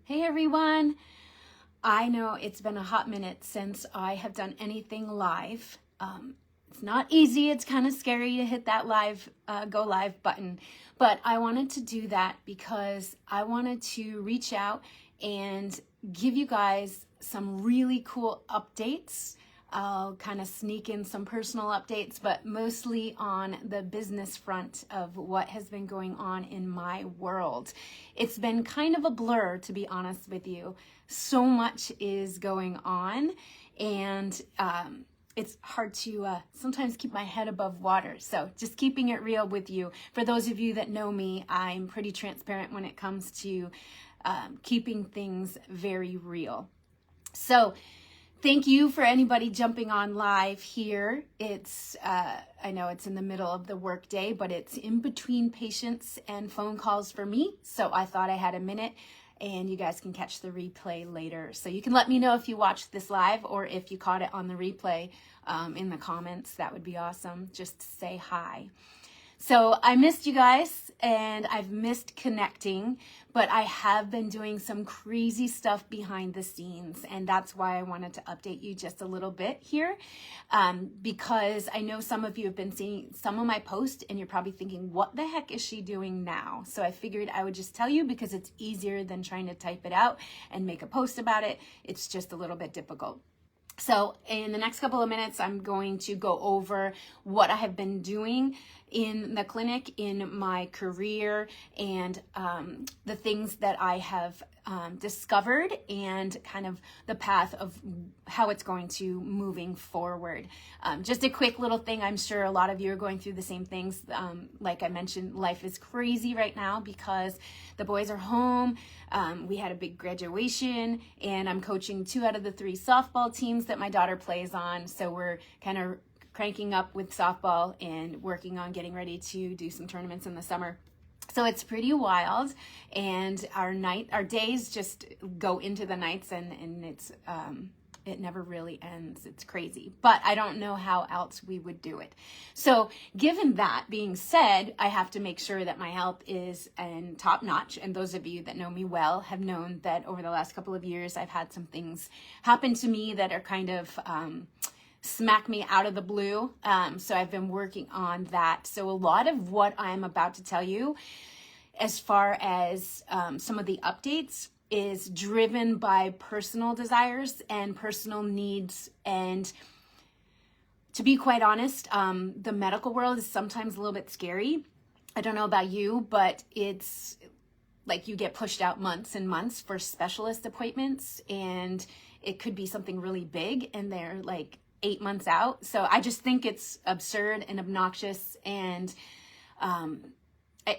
Hey everyone! I know it's been a hot minute since I have done anything live. It's not easy, it's kind of scary to hit that go live button, but I wanted to do that because I wanted to reach out and give you guys some really cool updates. I'll kind of sneak in some personal updates, but mostly on the business front of what has been going on in my world. It's been kind of a blur, to be honest with you. So much is going on, and it's hard to sometimes keep my head above water. So just keeping it real with you. For those of you that know me, I'm pretty transparent when it comes to keeping things very real. So thank you for anybody jumping on live here. It's, I know it's in the middle of the workday, but it's in between patients and phone calls for me. So I thought I had a minute, and you guys can catch the replay later. So you can let me know if you watched this live or if you caught it on the replay in the comments. That would be awesome. Just to say hi. So I missed you guys, and I've missed connecting, but I have been doing some crazy stuff behind the scenes, and that's why I wanted to update you just a little bit here, because I know some of you have been seeing some of my posts, and you're probably thinking, what the heck is she doing now? So I figured I would just tell you because it's easier than trying to type it out and make a post about it. It's just a little bit difficult. So in the next couple of minutes, I'm going to go over what I have been doing in the clinic, in my career, and the things that I have discovered, and kind of the path of how it's going to moving forward. Just a quick little thing. I'm sure a lot of you are going through the same things. Like I mentioned, life is crazy right now because the boys are home. We had a big graduation, and I'm coaching 2 out of the 3 softball teams that my daughter plays on. So we're kind of cranking up with softball and working on getting ready to do some tournaments in the summer. So it's pretty wild, and our days just go into the nights, and it's it never really ends. It's crazy, but I don't know how else we would do it. So given that being said, I have to make sure that my health is top notch. And those of you that know me well have known that over the last couple of years, I've had some things happen to me that are kind of smack me out of the blue. So I've been working on that. So a lot of what I'm about to tell you, as far as some of the updates, is driven by personal desires and personal needs. And to be quite honest, the medical world is sometimes a little bit scary. I don't know about you, but it's like you get pushed out months and months for specialist appointments, and it could be something really big, and they're like 8 months out. So I just think it's absurd and obnoxious, and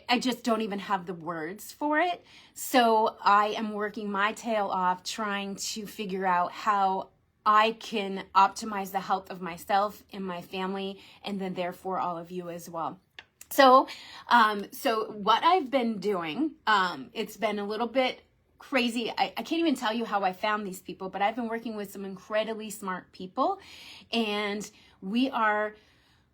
I just don't even have the words for it. So I am working my tail off trying to figure out how I can optimize the health of myself and my family, and then therefore all of you as well. So what I've been doing, it's been a little bit crazy. I can't even tell you how I found these people, but I've been working with some incredibly smart people, and we are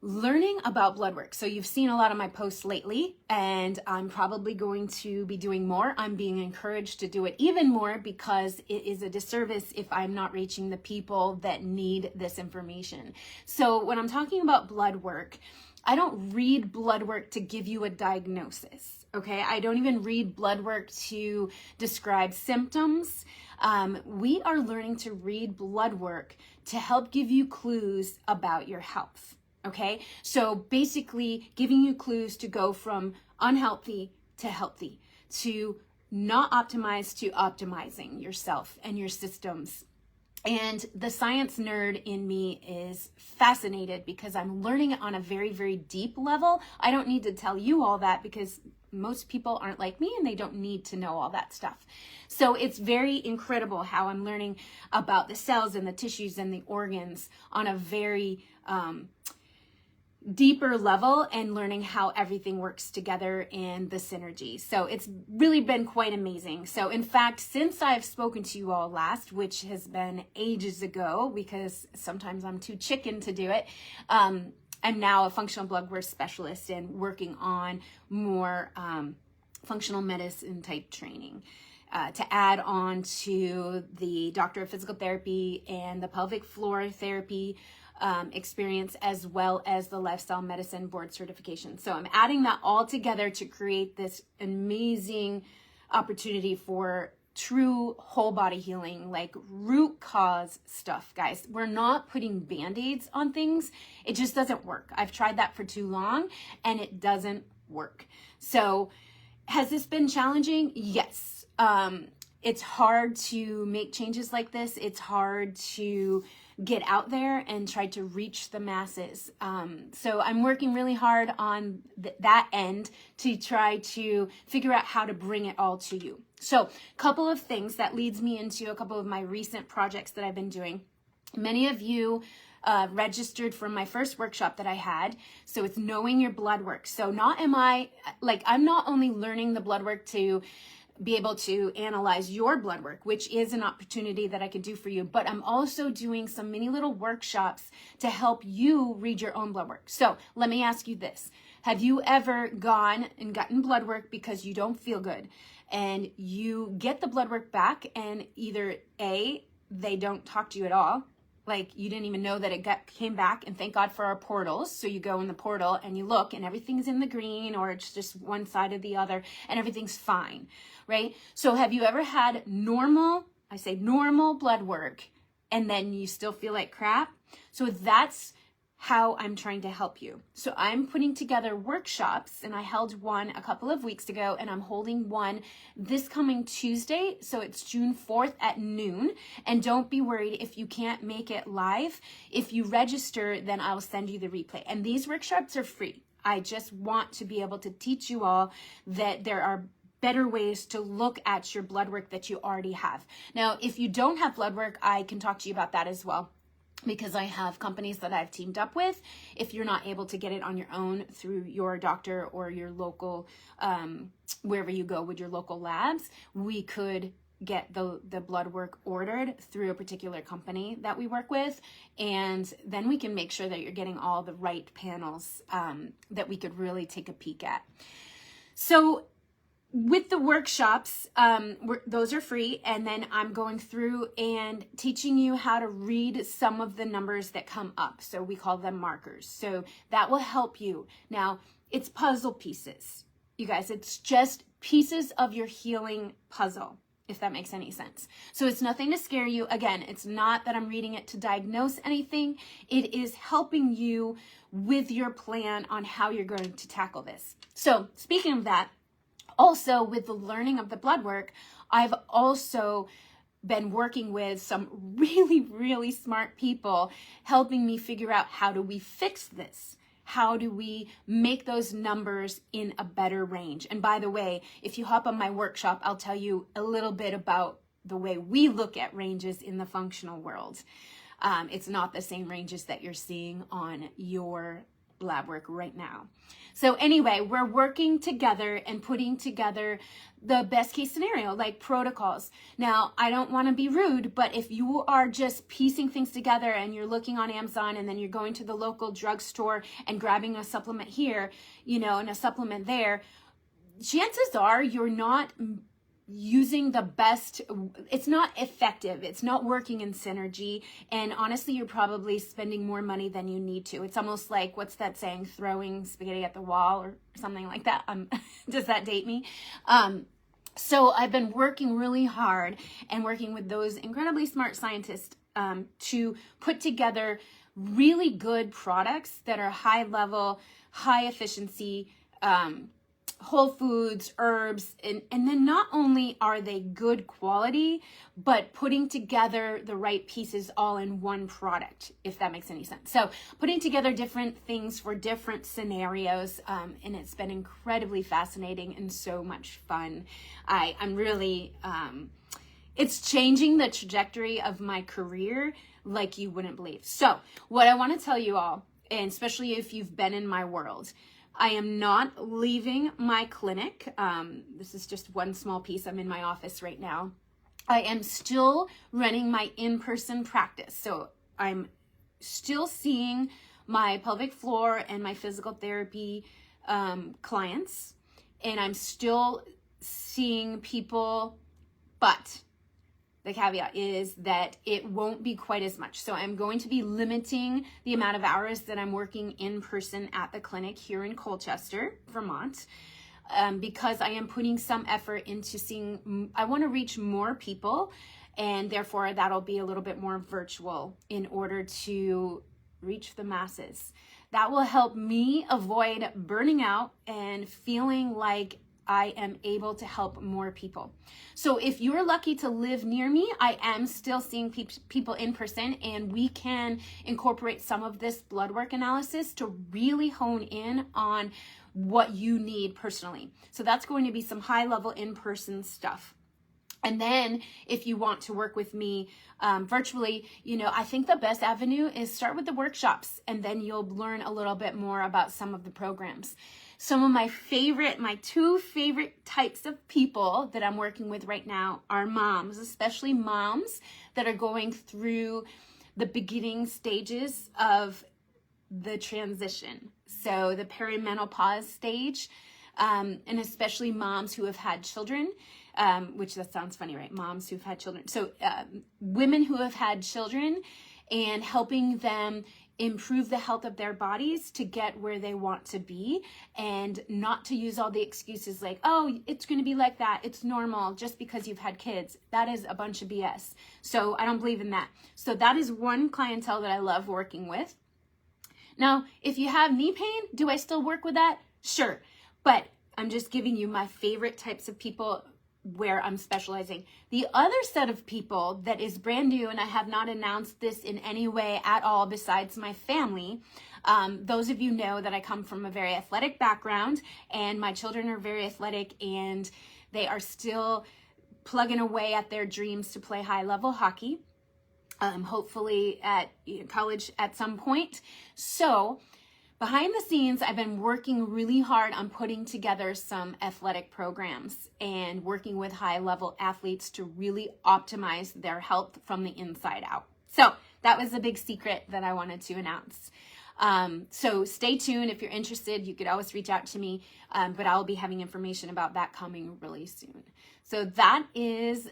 learning about blood work. So you've seen a lot of my posts lately, and I'm probably going to be doing more. I'm being encouraged to do it even more because it is a disservice if I'm not reaching the people that need this information. So when I'm talking about blood work, I don't read blood work to give you a diagnosis, okay? I don't even read blood work to describe symptoms. We are learning to read blood work to help give you clues about your health, okay? So basically giving you clues to go from unhealthy to healthy, to not optimized to optimizing yourself and your systems. And the science nerd in me is fascinated because I'm learning it on a very, very deep level. I don't need to tell you all that because most people aren't like me and they don't need to know all that stuff. So it's very incredible how I'm learning about the cells and the tissues and the organs on a very deeper level, and learning how everything works together and the synergy. So it's really been quite amazing. So in fact, since I've spoken to you all last, which has been ages ago because sometimes I'm too chicken to do it, I'm now a functional blood work specialist and working on more functional medicine type training. to add on to the Doctor of Physical Therapy and the pelvic floor therapy experience, as well as the lifestyle medicine board certification. So I'm adding that all together to create this amazing opportunity for true whole body healing, like root cause stuff, guys. We're not putting band-aids on things. It just doesn't work. I've tried that for too long and it doesn't work. So has this been challenging? Yes. It's hard to make changes like this. It's hard to get out there and try to reach the masses. So I'm working really hard on that end to try to figure out how to bring it all to you. So a couple of things that leads me into a couple of my recent projects that I've been doing. Many of you registered for my first workshop that I had. So it's knowing your blood work. So I'm not only learning the blood work to be able to analyze your blood work, which is an opportunity that I can do for you, but I'm also doing some mini little workshops to help you read your own blood work. So let me ask you this. Have you ever gone and gotten blood work because you don't feel good, and you get the blood work back and either A, they don't talk to you at all, like you didn't even know that it came back, and thank God for our portals. So you go in the portal and you look and everything's in the green, or it's just one side or the other and everything's fine, right? So have you ever had normal blood work and then you still feel like crap? So that's how I'm trying to help you. So I'm putting together workshops, and I held one a couple of weeks ago, and I'm holding one this coming Tuesday. So it's June 4th at noon. And don't be worried if you can't make it live. If you register, then I'll send you the replay. And these workshops are free. I just want to be able to teach you all that there are better ways to look at your blood work that you already have. Now, if you don't have blood work, I can talk to you about that as well, because I have companies that I've teamed up with. If you're not able to get it on your own through your doctor or your local, wherever you go with your local labs, we could get the blood work ordered through a particular company that we work with. And then we can make sure that you're getting all the right panels that we could really take a peek at. So with the workshops, those are free, and then I'm going through and teaching you how to read some of the numbers that come up. So we call them markers. So that will help you. Now, it's puzzle pieces. You guys, it's just pieces of your healing puzzle, if that makes any sense. So it's nothing to scare you. Again, it's not that I'm reading it to diagnose anything. It is helping you with your plan on how you're going to tackle this. So speaking of that, also, with the learning of the blood work, I've also been working with some really, really smart people helping me figure out, how do we fix this? How do we make those numbers in a better range? And by the way, if you hop on my workshop, I'll tell you a little bit about the way we look at ranges in the functional world. It's not the same ranges that you're seeing on your lab work right now. So anyway, we're working together and putting together the best case scenario, like protocols. Now, I don't want to be rude, but if you are just piecing things together and you're looking on Amazon and then you're going to the local drugstore and grabbing a supplement here, and a supplement there, chances are you're not using the best. It's not effective. It's not working in synergy. And honestly, you're probably spending more money than you need to. It's almost like, what's that saying? Throwing spaghetti at the wall or something like that. Does that date me? So I've been working really hard and working with those incredibly smart scientists to put together really good products that are high level, high efficiency, whole foods, herbs, and then not only are they good quality, but putting together the right pieces all in one product, if that makes any sense. So putting together different things for different scenarios, and it's been incredibly fascinating and so much fun. I'm really, it's changing the trajectory of my career like you wouldn't believe. So what I want to tell you all, and especially if you've been in my world, I am not leaving my clinic. This is just one small piece. I'm in my office right now. I am still running my in-person practice. So I'm still seeing my pelvic floor and my physical therapy clients. And I'm still seeing people But the caveat is that it won't be quite as much. So I'm going to be limiting the amount of hours that I'm working in person at the clinic here in Colchester, Vermont, because I am putting some effort into I want to reach more people, and therefore that'll be a little bit more virtual in order to reach the masses. That will help me avoid burning out and feeling like I am able to help more people. So if you're lucky to live near me, I am still seeing people in person, and we can incorporate some of this blood work analysis to really hone in on what you need personally. So that's going to be some high level in-person stuff. And then if you want to work with me virtually, I think the best avenue is start with the workshops, and then you'll learn a little bit more about some of the programs. Some of my two favorite types of people that I'm working with right now are moms, especially moms that are going through the beginning stages of the transition. So the perimenopause stage, and especially moms who have had children, which that sounds funny, right? Moms who've had children. So women who have had children, and helping them improve the health of their bodies to get where they want to be, and not to use all the excuses like, oh, it's going to be like that, it's normal just because you've had kids. That is a bunch of BS. So I don't believe in that. So that is one clientele that I love working with. Now, if you have knee pain, do I still work with that? Sure. But I'm just giving you my favorite types of people where I'm specializing. The other set of people that is brand new, and I have not announced this in any way at all besides my family. Those of you know that I come from a very athletic background, and my children are very athletic, and they are still plugging away at their dreams to play high-level hockey, hopefully at college at some point. So behind the scenes, I've been working really hard on putting together some athletic programs and working with high-level athletes to really optimize their health from the inside out. So that was a big secret that I wanted to announce. So stay tuned. If you're interested, you could always reach out to me, but I'll be having information about that coming really soon. So that is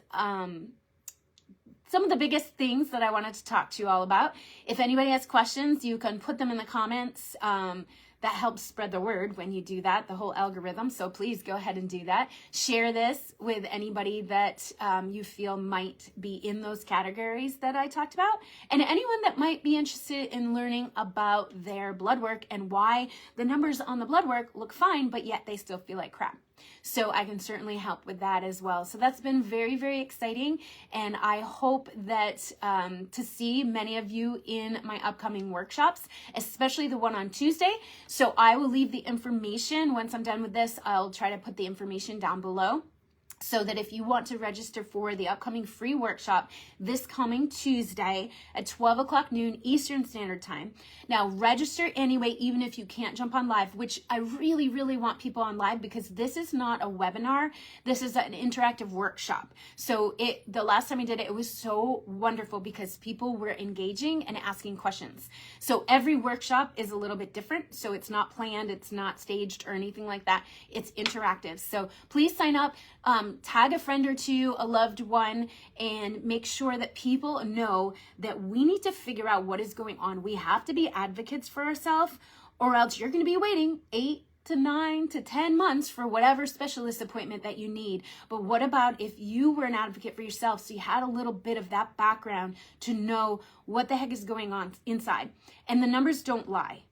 some of the biggest things that I wanted to talk to you all about. If anybody has questions, you can put them in the comments. That helps spread the word when you do that, the whole algorithm. So please go ahead and do that. Share this with anybody that you feel might be in those categories that I talked about. And anyone that might be interested in learning about their blood work and why the numbers on the blood work look fine, but yet they still feel like crap. So I can certainly help with that as well. So that's been very, very exciting. And I hope that to see many of you in my upcoming workshops, especially the one on Tuesday. So I will leave the information. Once I'm done with this, I'll try to put the information down below, so that if you want to register for the upcoming free workshop this coming Tuesday at 12 o'clock noon Eastern Standard Time. Now, register anyway, even if you can't jump on live, which I really, really want people on live, because this is not a webinar. This is an interactive workshop. So the last time I did it, it was so wonderful because people were engaging and asking questions. So every workshop is a little bit different. So it's not planned, it's not staged or anything like that. It's interactive. So please sign up. Tag a friend or two, a loved one, and make sure that people know that we need to figure out what is going on. We have to be advocates for ourselves, or else you're going to be waiting 8 to 9 to 10 months for whatever specialist appointment that you need. But what about if you were an advocate for yourself, so you had a little bit of that background to know what the heck is going on inside? And the numbers don't lie.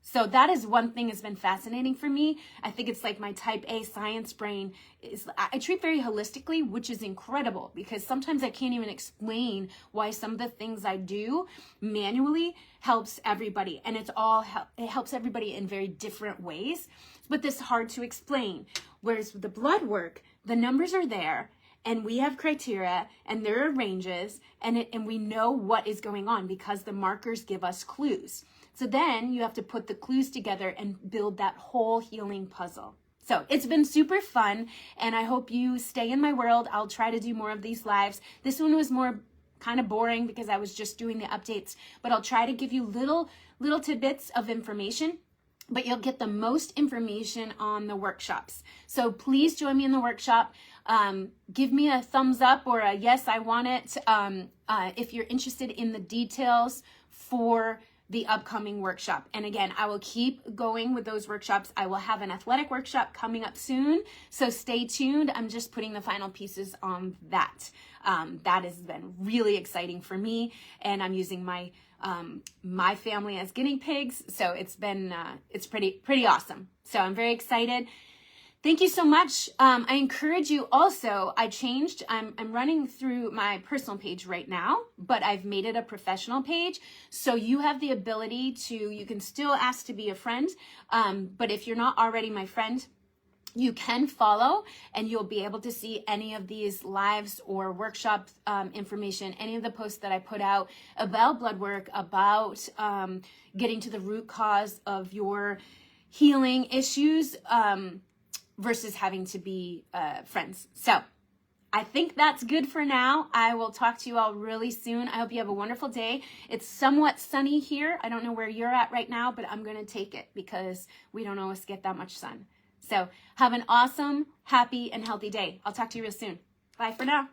So that is one thing that's been fascinating for me. I think it's like my type A science brain I treat very holistically, which is incredible, because sometimes I can't even explain why some of the things I do manually helps everybody. And it helps everybody in very different ways, but this is hard to explain. Whereas with the blood work, the numbers are there, and we have criteria, and there are ranges, and we know what is going on because the markers give us clues. So then you have to put the clues together and build that whole healing puzzle. So it's been super fun, and I hope you stay in my world. I'll try to do more of these lives. This one was more kind of boring because I was just doing the updates, but I'll try to give you little tidbits of information but you'll get the most information on the workshops. So please join me in the workshop. Give me a thumbs up or a yes, I want it, if you're interested in the details for the upcoming workshop. And again, I will keep going with those workshops. I will have an athletic workshop coming up soon, so stay tuned. I'm just putting the final pieces on that. That has been really exciting for me, and I'm using my my family as guinea pigs, so it's been it's pretty awesome. So I'm very excited. Thank you so much. I encourage you also, I'm running through my personal page right now, but I've made it a professional page. So you have the ability you can still ask to be a friend. But if you're not already my friend, you can follow and you'll be able to see any of these lives or workshop information, any of the posts that I put out about blood work, about getting to the root cause of your healing issues, versus having to be friends. So I think that's good for now. I will talk to you all really soon. I hope you have a wonderful day. It's somewhat sunny here. I don't know where you're at right now, but I'm going to take it because we don't always get that much sun. So have an awesome, happy, and healthy day. I'll talk to you real soon. Bye for now.